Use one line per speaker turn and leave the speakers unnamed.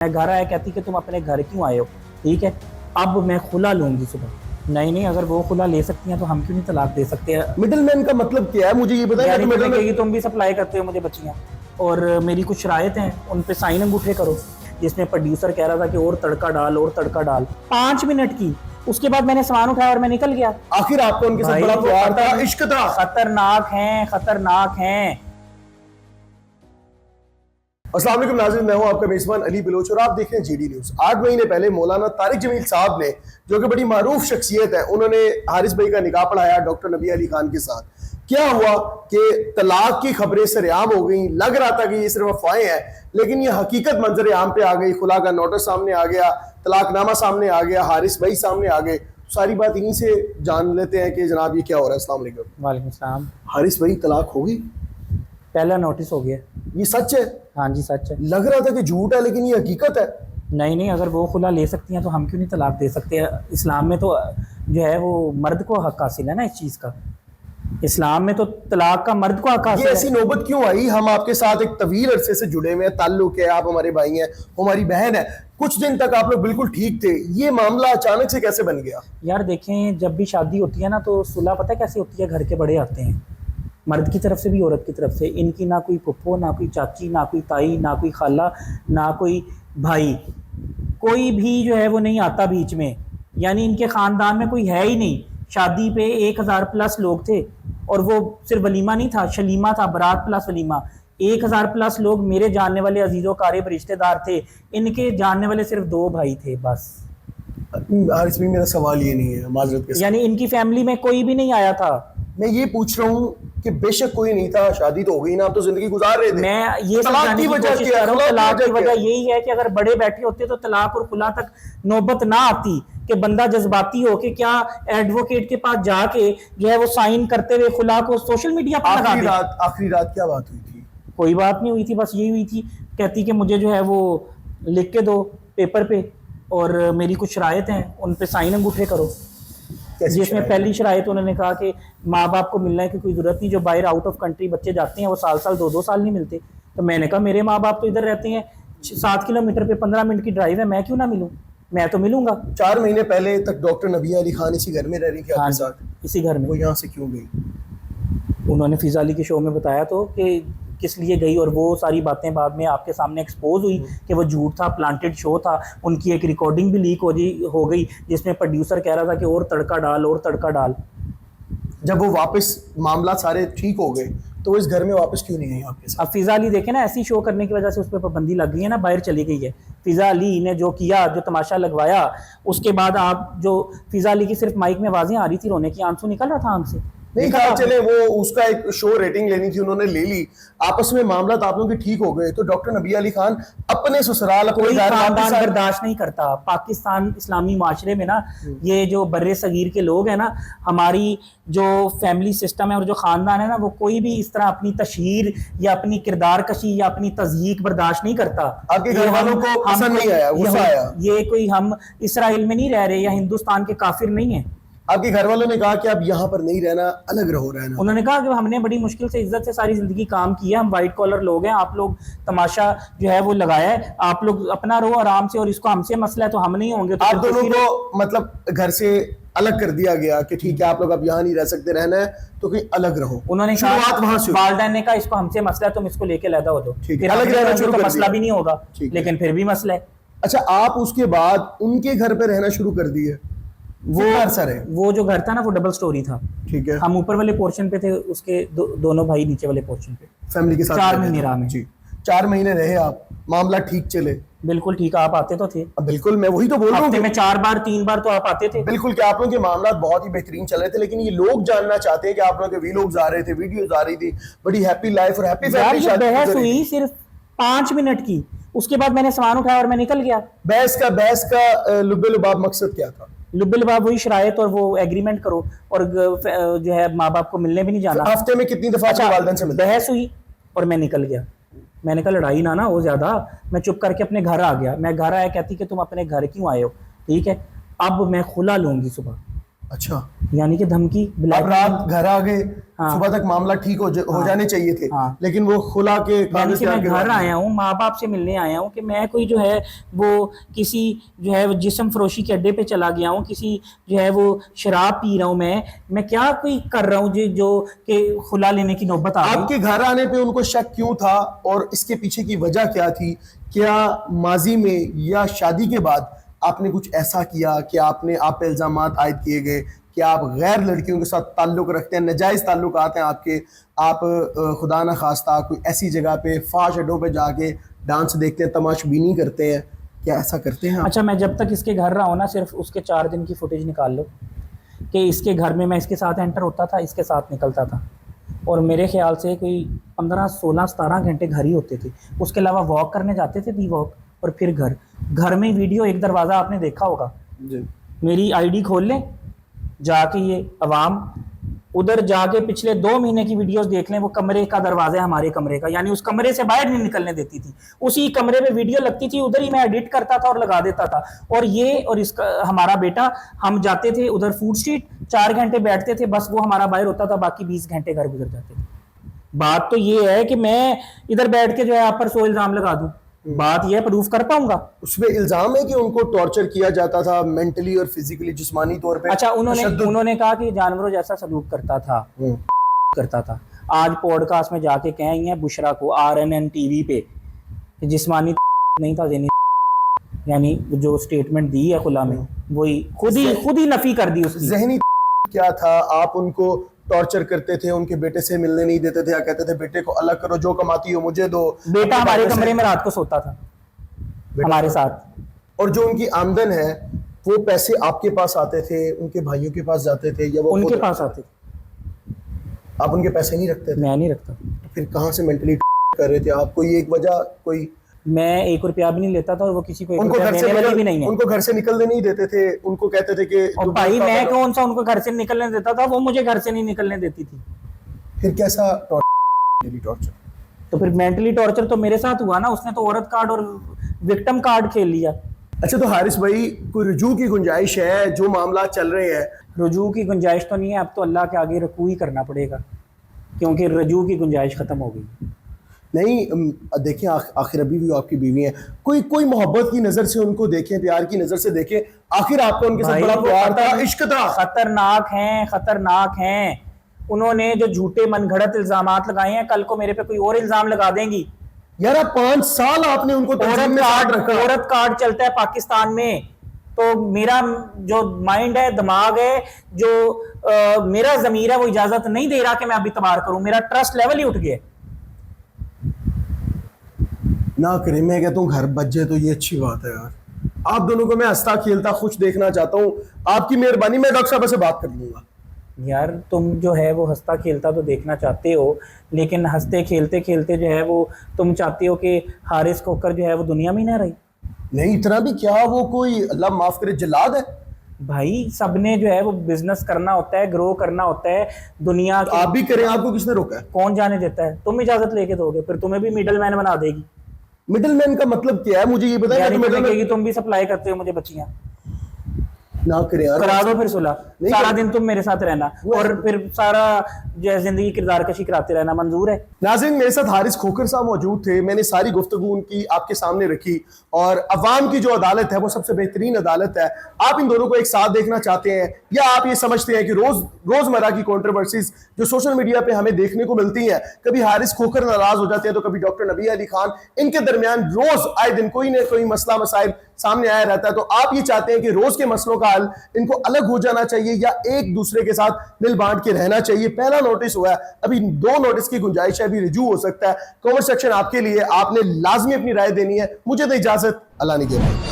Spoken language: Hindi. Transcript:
मैं घर आया, कहती कि तुम अपने घर क्यों आए हो, ठीक है, अब मैं खुला लूंगी सुबह। नहीं नहीं, अगर वो खुला ले सकती हैं तो हम क्यों नहीं तलाक दे सकते हैं।
मिडिल मैन का मतलब क्या है, मुझे ये बताया।
यानी तुम्हें कहेगी तुम भी सप्लाई करते हो मुझे बच्चियां, और मेरी कुछ शरायत हैं उन पे साइन अंगूठे करो, जिसमें प्रोड्यूसर कह रहा था कि और तड़का डाल और तड़का डाल, 5 मिनट की। उसके बाद मैंने सामान उठाया और मैं निकल गया।
आखिर आपको उनके साथ बड़ा प्यार था, इश्क था।
खतरनाक हैं, खतरनाक हैं।
अस्सलाम वालेकुम नाज़रीन, मैं हूं आपका मेज़बान अली बलोच और आप देख रहे हैं जीडी न्यूज़। 8 महीने पहले मौलाना तारिक जमील साहब ने, जो कि बड़ी मारूफ शख्सियत है, उन्होंने हारिस भाई का निकाह पढ़ाया डॉक्टर नबी अली खान के साथ। क्या हुआ कि तलाक की खबरें सरेआम हो गई। लग रहा था कि ये सिर्फ अफवाहें हैं, लेकिन ये हकीकत मंजर आम पे आ गई। खुला का नोटिस सामने आ गया, तलाकनामा सामने आ गया, हारिस भाई सामने आ गए। सारी बात इन्हीं से जान लेते हैं कि जनाब ये क्या हो रहा है। अस्सलाम वालेकुम।
वालेकुम सलाम।
हारिस भाई, तलाक हो गई?
पहला नोटिस हो गया।
ये सच है?
हाँ जी सच है।
लग रहा था कि झूठ है, लेकिन ये हकीकत है।
नहीं नहीं, अगर वो खुला ले सकती हैं तो हम क्यों नहीं तलाक दे सकते। इस्लाम में तो जो है वो मर्द को हक हासिल है ना इस चीज़ का। इस्लाम में तो तलाक का मर्द को हक हासिल है।
ऐसी नौबत क्यों आई? हम आपके साथ एक तवील अरसे से जुड़े हुए हैं, ताल्लुक है, आप हमारे भाई हैं, हमारी बहन है। कुछ दिन तक आप लोग बिल्कुल ठीक थे, ये मामला अचानक से कैसे बन गया?
यार देखें, जब भी शादी होती है ना तो सुलह पता है कैसे होती है, घर के बड़े आते हैं, मर्द की तरफ से भी औरत की तरफ से। इनकी ना कोई पुप्पो, ना कोई चाची, ना कोई ताई, ना कोई खाला, ना कोई भाई, कोई भी जो है वो नहीं आता बीच में। यानी इनके ख़ानदान में कोई है ही नहीं। शादी पे 1000 प्लस लोग थे, और वो सिर्फ वलीमा नहीं था, शलीमा था, बारात प्लस वलीमा। 1000 प्लस लोग मेरे जानने वाले अजीज़ों कारिब रिश्तेदार थे। इनके जानने वाले सिर्फ 2 भाई थे बस।
इसमें मेरा सवाल ये नहीं है, माजरत के साथ।
यानी इनकी फैमिली में कोई भी नहीं आया था।
मैं ये पूछ रहा हूँ कि बेशक कोई नहीं था, शादी तो हो गई ना, आप तो जिंदगी गुजार रहे थे।
मैं ये
तलाक की वजह
कोशिश कर रहा हूँ, तलाक की वजह यही है कि अगर बड़े बैठे होते तो तलाक और खुला तक नौबत ना आती कि बंदा जज्बाती हो के क्या एडवोकेट के पास जाके जो है वो साइन करते हुए खुला को सोशल मीडिया पर लगा दे।
आखिरी रात क्या बात हुई थी?
कोई बात नहीं हुई थी, बस यही हुई थी। कहती कि मुझे जो है वो लिख के दो पेपर पे, और मेरी कुछ शरायत हैं उन पे साइन अंगूठे करो। जिसमें पहली शरायत उन्होंने कहा कि माँ बाप को मिलने की कोई ज़रूरत नहीं। जो बाहर आउट ऑफ कंट्री बच्चे जाते हैं वो साल 2-2 साल नहीं मिलते। तो मैंने कहा मेरे माँ बाप तो इधर रहते हैं, 7 किलोमीटर पे 15 मिनट की ड्राइव है, मैं क्यों ना मिलूँ, मैं तो मिलूंगा।
4 महीने पहले तक डॉक्टर नबी अली खान इसी घर में रह रही थी आपके साथ?
इसी घर में।
वो यहाँ से क्यों गई?
उन्होंने फिजा अली के शो में बताया तो कि किस लिए गई, और वो सारी बातें बाद में आपके सामने एक्सपोज हुई कि वो झूठ था, प्लांटेड शो था। उनकी एक रिकॉर्डिंग भी लीक हो गई जिसमें प्रोड्यूसर कह रहा था कि और तड़का डाल और तड़का डाल।
जब वो वापस मामला सारे ठीक हो गए तो इस घर में वापस क्यों नहीं आई आपके साथ?
अब फिजा अली देखे ना, ऐसी शो करने की वजह से उस पर पाबंदी लग गई है ना, बाहर चली गई है। फिजा अली ने जो किया, जो तमाशा लगवाया, उसके बाद आप जो फिजा अली की सिर्फ माइक में आवाज़ें आ रही थी, रोने की, आंसू निकल रहा था आंख से।
नहीं कहा चले, वो उसका एक शो रेटिंग लेनी थी, उन्होंने ले ली, आपस में मामला आप लोगों के ठीक हो गए, तो डॉक्टर नबी अली खान अपने ससुराल अपने
खानदान बर्दाश्त नहीं करता। पाकिस्तान इस्लामी माशरे में ना, ये जो बर्रे सगीर के लोग हैं ना, हमारी जो फैमिली सिस्टम है और जो ख़ानदान है ना, वो कोई भी इस तरह अपनी तशहीर या अपनी किरदार कशी या अपनी तज़यीक बर्दाश्त नहीं करता।
आपके घर वालों को पसंद नहीं आया, गुस्सा आया?
ये कोई हम इसराइल में नहीं रह रहे या हिंदुस्तान के काफिर नहीं है।
आपके घर वालों ने कहा कि आप यहाँ पर नहीं रहना, अलग रहो रहना?
उन्होंने कहा कि हमने बड़ी मुश्किल से इज्जत से सारी जिंदगी काम की है, हम वाइट कॉलर लोग हैं, आप लोग तमाशा जो है वो लगाया है, आप लोग अपना रहो आराम से, और इसको हमसे मसला है तो हम नहीं होंगे। तो
आप दोनों को मतलब घर से अलग कर दिया गया कि ठीक है आप लोग अब यहाँ नहीं रह सकते, रहना है तो कहीं अलग रहो।
उन्होंने वालदैन ने कहा इसको हमसे मसला है, तुम इसको लेके लैदा हो जाओ,
फिर अलग रहना शुरू कर
मसला भी नहीं होगा, लेकिन फिर भी मसला है।
अच्छा, आप उसके बाद उनके घर पे रहना शुरू कर दिए?
वो जो घर था ना वो डबल स्टोरी था,
ठीक है।
हम ऊपर वाले पोर्शन पे थे, उसके दोनों भाई नीचे वाले पोर्शन पे।
फैमिली के साथ
4 महीने रहा मैं
जी। 4 महीने रहे आप, मामला ठीक चले?
बिल्कुल ठीक। आप आते तो थे?
बिल्कुल, मैं वही तो बोल रहा हूँ,
मैं 4 बार 3 बार तो आप आते थे।
बिल्कुल, कि आप लोगों के मामला बहुत ही बेहतरीन चल रहे थे, लेकिन ये लोग जानना चाहते हैं कि आप लोगों के वीलॉग्स आ रहे थे, वीडियोस आ रही थी, बड़ी हैप्पी लाइफ और हैप्पी फैमिली शादी।
बहस हुई सिर्फ 5 मिनट की, उसके बाद मैंने सामान उठाया और मैं निकल गया।
बहस का लुब्बे लुबाब मकसद क्या था?
लुब्बे लुबाब वही शरायत और वो एग्रीमेंट करो, और जो है माँ बाप को मिलने भी नहीं जाना।
हफ्ते में कितनी दफा वालिदैन से मिलते?
बहस हुई और मैं निकल गया। मैंने कहा लड़ाई ना हो ज्यादा, मैं चुप करके अपने घर आ गया। मैं घर आया, कहती कि तुम अपने घर क्यों आए हो, ठीक है, अब मैं खुला लूंगी सुबह।
अच्छा,
यानी कि धमकी,
आप
ब्लैकमेल।
रात घर आ गए,
हाँ।
सुबह तक मामला ठीक हो जाने चाहिए थे,
हाँ।
लेकिन वो खुला के
यानी
कागज
कि
के
मैं
आगे
घर
बढ़
आया हूँ, माँ बाप से मिलने आया हूँ कि मैं कोई जो है वो किसी जो है वो जिस्म फरोशी के अड्डे पे चला गया हूँ, किसी जो है वो शराब पी रहा हूँ, मैं क्या कोई कर रहा हूँ जो कि खुला लेने की नौबत आ गई।
आपके घर आने पे उनको शक क्यों था और इसके पीछे की वजह क्या थी? क्या माजी में या शादी के बाद आपने कुछ ऐसा किया कि आप पे इल्जामात आयद किए गए कि आप गैर लड़कियों के साथ ताल्लुक रखते हैं, नाजायज़ ताल्लुकात हैं आपके, आप खुदा न खास्ता कोई ऐसी जगह पे फाश अड्डों पे जाके डांस देखते हैं, तमाशबीनी करते हैं, क्या ऐसा करते हैं आप?
अच्छा, मैं जब तक इसके घर रहा हूँ ना, सिर्फ उसके 4 दिन की फुटेज निकाल लो कि इसके घर में मैं इसके साथ एंटर होता था, इसके साथ निकलता था, और मेरे ख्याल से कोई 15, 16, 17 घंटे घर ही होते थे। उसके अलावा वॉक करने जाते थे, दी वॉक, और फिर घर में वीडियो, एक दरवाज़ा आपने देखा होगा,
जी।
मेरी आईडी खोल लें जाके, ये अवाम उधर जाके पिछले 2 महीने की वीडियोस देख लें, वो कमरे का दरवाजा है हमारे कमरे का, यानी उस कमरे से बाहर नहीं निकलने देती थी, उसी कमरे में वीडियो लगती थी, उधर ही मैं एडिट करता था और लगा देता था। और ये और इसका हमारा बेटा, हम जाते थे उधर फूड स्ट्रीट, 4 घंटे बैठते थे, बस वो हमारा बाहर होता था, बाकी 20 घंटे घर गुजर जाते थे। बात तो ये है कि मैं इधर बैठ के जो है आप पर 100 इल्जाम लगा दूं, बात ये प्रूफ कर पाऊंगा?
उसमें इल्जाम है कि उनको टॉर्चर किया जाता था मेंटली और फिजिकली, जिस्मानी तौर पे।
अच्छा,
तशद्दुद।
उन्होंने कहा कि जानवरों जैसा सलूक करता था, करता था। आज पॉडकास्ट में जाके कह रही हैं बुशरा को RNN टीवी पे कि जिस्मानी नहीं था देनी, यानी जो स्टेटमेंट दी है खुला में, वही खुद ही नफी कर दी उसकी।
जहनी क्या था? आप उनको टॉर्चर करते थे, उनके बेटे से मिलने नहीं देते थे, या कहते थे बेटे को अलग करो, जो कमाती हो मुझे दो?
बेटा हमारे कमरे में रात को सोता था हमारे साथ।
और जो उनकी आमदन है, वो पैसे आपके पास आते थे, उनके भाइयों के पास जाते थे, या वो
उनके
खुद
पास आते,
आप उनके पैसे नहीं रखते थे?
मैं नहीं रखता।
फिर कहाँ से मेंटली कर रहे थे आप? कोई एक वजह, कोई?
मैं 1 रुपया भी नहीं लेता था, और वो किसी को 1
उनको
रुपया
घर से
देने वाली भी नहीं है।
उनको घर से निकलने नहीं देते थे, उनको कहते थे कि
और भाई मैं कौन सा उनको घर से निकलने देता था, वो मुझे घर से नहीं निकलने देती थी।
फिर कैसा टॉर्चर?
तो फिर मेंटली टॉर्चर तो मेरे साथ हुआ ना, उसने तो औरत कार्ड और विक्टिम कार्ड खेल लिया।
अच्छा, तो हारिस भाई, कोई रुजू की गुंजाइश है? जो मामला चल रहे हैं,
रुजू की गुंजाइश तो नहीं है, अब तो अल्लाह के आगे रुकू ही करना पड़ेगा, क्योंकि रुजू की गुंजाइश खत्म हो गई।
नहीं, देखें, आखिर अभी भी वो आपकी बीवी है, कोई मोहब्बत की नजर से उनको देखें, प्यार की नजर से देखें। आखिर आपका उनके साथ बड़ा प्यार था, इश्क था।
खतरनाक हैं। उन्होंने जो झूठे मनगढ़ंत इल्जामात लगाए हैं, कल को मेरे पे कोई और इल्जाम लगा देंगी।
यार, 5 साल आपने उनको
औरत कार्ड चलता है पाकिस्तान में, तो मेरा जो माइंड है, दिमाग है, जो मेरा ज़मीर है, वो इजाजत नहीं दे रहा कि मैं अभी तबार करूं। मेरा ट्रस्ट लेवल ही उठ गया।
ना करें, मैं कहता हूँ घर बच जाए तो ये अच्छी बात है यार। आप दोनों को मैं हंसता खेलता खुश देखना चाहता हूँ, आपकी मेहरबानी। मैं डॉक्टर साहब से बात कर लूंगा।
यार तुम जो है वो हंसता खेलता तो देखना चाहते हो, लेकिन हंसते खेलते खेलते जो है वो तुम चाहते हो कि हारिस खोकर जो है वो दुनिया में ही ना रही।
नहीं, इतना भी क्या, वो कोई अल्लाह माफ करे जल्लाद है?
भाई सबने जो है वो बिजनेस करना होता है, ग्रो करना होता है दुनिया
तो आप भी करें, आपको किसने रोका है?
कौन जाने देता है? तुम इजाजत लेके दोगे, फिर तुम्हें भी मिडल मैन बना देगी।
मिडिल मैन का मतलब क्या है, मुझे ये बताइए।
तुम भी सप्लाई करते हो मुझे बच्चियां,
ना करें यार,
करा दो फिर सुलह। सारा दिन तुम मेरे साथ रहना और फिर सारा जो है जिंदगी किरदार कशी कराते रहना, मंजूर है?
नाज़रीन, मेरे साथ हारिस खोकर साहब मौजूद थे। मैंने सारी गुफ्तगू उनकी आपके सामने रखी, और अवाम की जो अदालत है वो सबसे बेहतरीन अदालत है। आप इन दोनों को एक साथ देखना चाहते हैं, या आप ये समझते हैं कि रोजमर्रा की कंट्रोवर्सीज जो सोशल मीडिया पे हमें देखने को मिलती हैं, कभी हारिस खोकर नाराज हो जाते हैं तो कभी डॉक्टर नबी अली खान, इनके दरमियान रोज आए दिन कोई ना कोई मसला मसाइल सामने आया रहता है, तो आप ये चाहते हैं कि रोज के मसलों का हल इनको अलग हो जाना चाहिए या एक दूसरे के साथ मिल बांट के रहना चाहिए? पहला नोटिस हुआ है, अभी 2 नोटिस की गुंजाइश है, अभी रिजू हो सकता है। कमेंट सेक्शन आपके लिए, आपने लाजमी अपनी राय देनी है। मुझे तो इजाजत, अल्लाह ने दिया।